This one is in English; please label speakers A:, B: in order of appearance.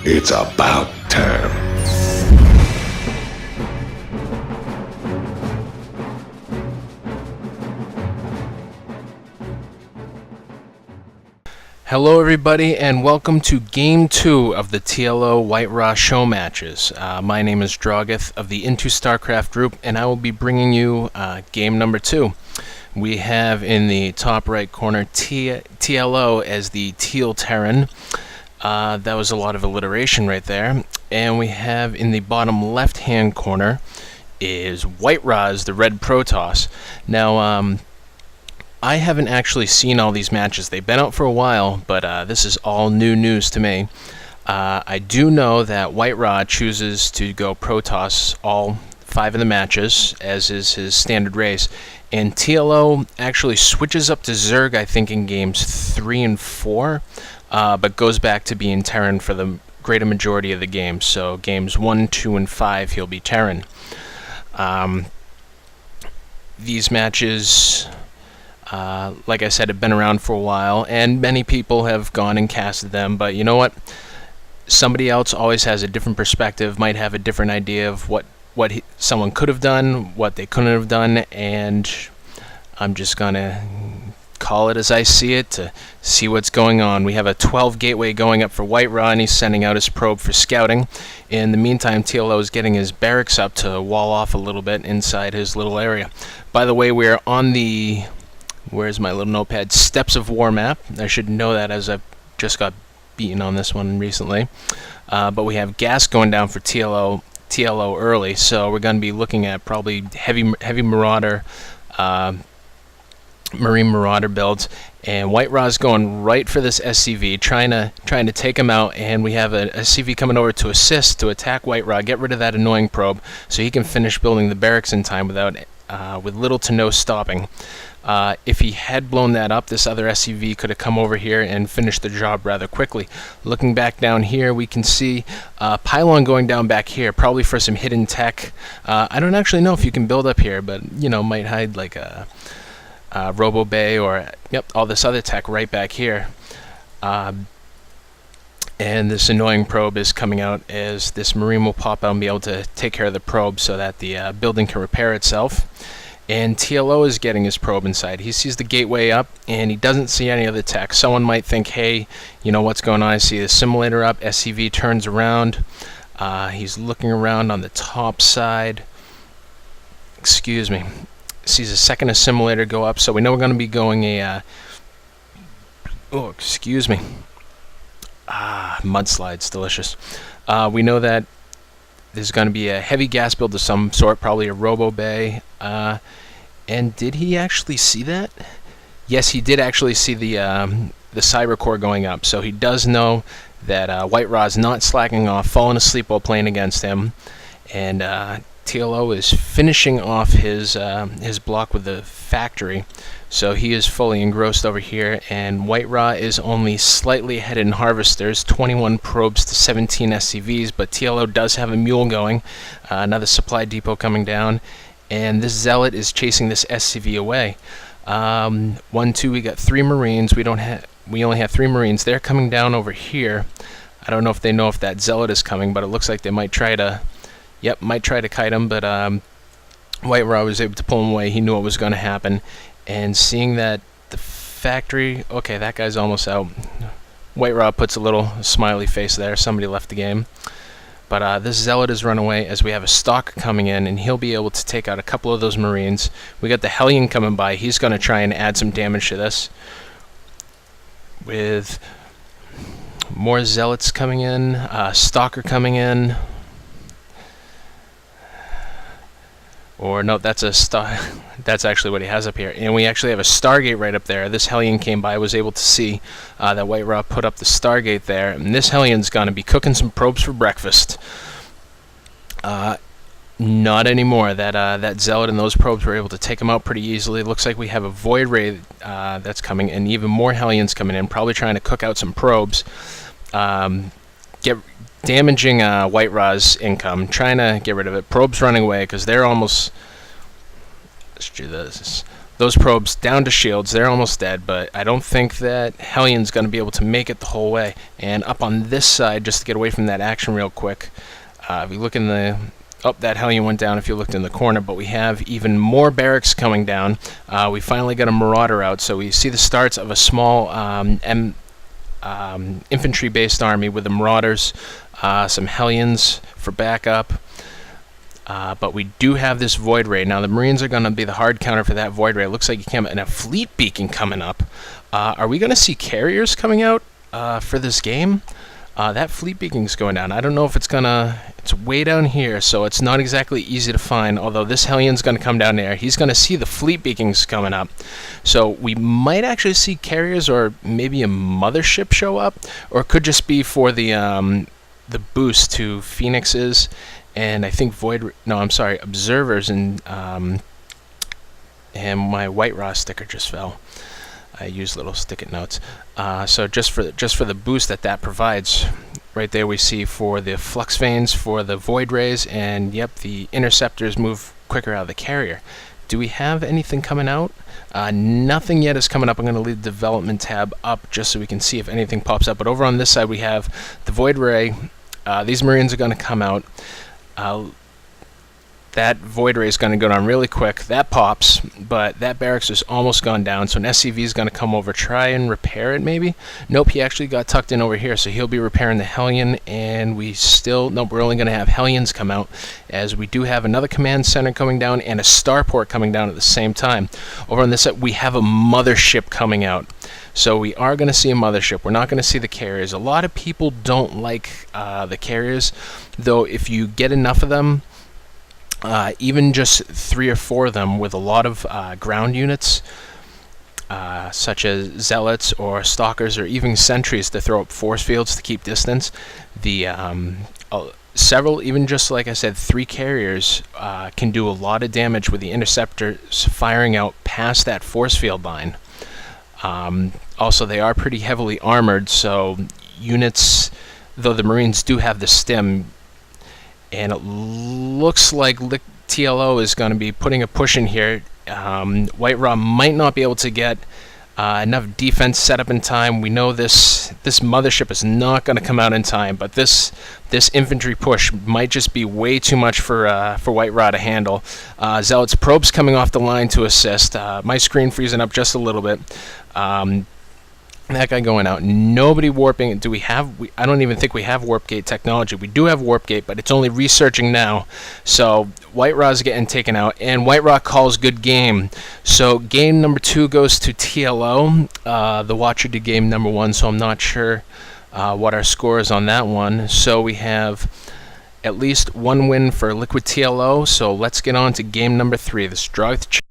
A: It's about time.
B: Hello everybody and welcome to Game 2 of the TLO WhiteRa show matches. My name is Drogith of the Into StarCraft group and I will be bringing you game number 2. We have in the top right corner TLO as the Teal Terran. That was a lot of alliteration right there. And we have in the bottom left hand corner is WhiteRa as the Red Protoss. Now I haven't actually seen all these matches. They've been out for a while, but this is all new news to me. I do know that WhiteRa chooses to go Protoss all 5 of the matches, as is his standard race. And TLO actually switches up to Zerg, I think, in games 3 and 4, but goes back to being Terran for the greater majority of the games. So games 1, 2, and 5, he'll be Terran. These matches, like I said, have been around for a while, and many people have gone and casted them, but you know what? Somebody else always has a different perspective, might have a different idea of what someone could have done, what they couldn't have done, and I'm just gonna call it as I see it to see what's going on. We have a 12 gateway going up for WhiteRa, and he's sending out his probe for scouting. In the meantime, TLO is getting his barracks up to wall off a little bit inside his little area. By the way, we're on the... where's my little notepad? Steps of War map. I should know that as I've just got beaten on this one recently. But we have gas going down for TLO early, so we're going to be looking at probably heavy Marauder, Marine Marauder builds. And WhiteRa's going right for this SCV, trying to take him out. And we have a SCV coming over to assist to attack WhiteRa, get rid of that annoying probe, so he can finish building the barracks in time with little to no stopping. If he had blown that up, this other SCV could have come over here and finished the job rather quickly. Looking back down here, we can see pylon going down back here, probably for some hidden tech. I don't actually know if you can build up here, but you know, might hide like a Robo Bay or all this other tech right back here. And this annoying probe is coming out as this Marine will pop out and be able to take care of the probe so that the building can repair itself. And TLO is getting his probe inside. He sees the gateway up, and he doesn't see any other tech. Someone might think, hey, you know what's going on? I see the simulator up. SCV turns around. He's looking around on the top side. Excuse me. Sees a second assimilator go up, so we know we're going to be going a... oh, excuse me. Mudslide's delicious. We know that there's going to be a heavy gas build of some sort, probably a Robo Bay. And did he actually see that? Yes, he did actually see the cyber core going up, so he does know that WhiteRa's not slacking off, falling asleep while playing against him. And TLO is finishing off his block with the factory, so he is fully engrossed over here, and WhiteRa is only slightly ahead in harvesters, 21 probes to 17 SCVs, but TLO does have a mule going, another supply depot coming down, and this Zealot is chasing this SCV away. 1, 2, we got 3 Marines. We only have 3 Marines. They're coming down over here. I don't know if they know if that Zealot is coming, but it looks like they might try to kite him, but WhiteRa was able to pull him away. He knew what was going to happen. And seeing that the factory... okay, that guy's almost out. WhiteRa puts a little smiley face there. Somebody left the game. But this Zealot has run away as we have a Stalker coming in, and he'll be able to take out a couple of those Marines. We got the Hellion coming by. He's going to try and add some damage to this. With more Zealots coming in, Stalker coming in. Or no, that's a that's actually what he has up here. And we actually have a Stargate right up there. This Hellion came by, was able to see that WhiteRa put up the Stargate there. And this Hellion's going to be cooking some probes for breakfast. Not anymore. That Zealot and those probes were able to take him out pretty easily. Looks like we have a Void Ray that's coming, and even more Hellions coming in, probably trying to cook out some probes. Damaging WhiteRa's income, trying to get rid of it. Probes running away because they're almost... let's do this. those probes down to shields. They're almost dead, but I don't think that Hellions going to be able to make it the whole way. And up on this side, just to get away from that action real quick, if you look in the... Oh, that Hellion went down if you looked in the corner, but we have even more barracks coming down. We finally got a Marauder out, so we see the starts of a small infantry-based army with the Marauders, some Hellions for backup. But we do have this Void Ray. Now, the Marines are going to be the hard counter for that Void Ray. It looks like you came and a Fleet Beacon coming up. Are we going to see carriers coming out for this game? That Fleet Beacon's going down. I don't know if it's gonna... It's way down here, so it's not exactly easy to find, although this Hellion's gonna come down there. He's gonna see the Fleet Beacons coming up. So we might actually see carriers or maybe a mothership show up, or it could just be for the boost to Phoenixes, and I think Observers, and my WhiteRa sticker just fell. I use little stick-it notes. So just for the boost that provides, right there we see for the flux veins, for the void rays, and yep, the interceptors move quicker out of the carrier. Do we have anything coming out? Nothing yet is coming up. I'm going to leave the development tab up just so we can see if anything pops up. But over on this side we have the void ray. These Marines are going to come out. That Void Ray is going to go down really quick. That pops, but that barracks is almost gone down, so an SCV is going to come over, try and repair it maybe. Nope, he actually got tucked in over here, so he'll be repairing the Hellion, and nope, we're only going to have Hellions come out, as we do have another command center coming down and a starport coming down at the same time. Over on this side, we have a mothership coming out. So we are going to see a mothership. We're not going to see the carriers. A lot of people don't like the carriers, though if you get enough of them, even just 3 or 4 of them with a lot of ground units, such as zealots or stalkers or even sentries to throw up force fields to keep distance. Several, even just like I said, 3 carriers can do a lot of damage with the interceptors firing out past that force field line. Also, they are pretty heavily armored, so units, though the Marines do have the stim, and it looks like TLO is going to be putting a push in here. WhiteRa might not be able to get enough defense set up in time. We know this mothership is not going to come out in time, but this infantry push might just be way too much for WhiteRa to handle. Zealots probes coming off the line to assist. My screen freezing up just a little bit. That guy going out. Nobody warping. Do we have... I don't even think we have warp gate technology. We do have warp gate, but it's only researching now. So WhiteRa's getting taken out, and WhiteRa calls good game. So game number 2 goes to TLO. The Watcher did game number 1, so I'm not sure what our score is on that one. So we have at least 1 win for Liquid TLO. So let's get on to game number 3. This Drogith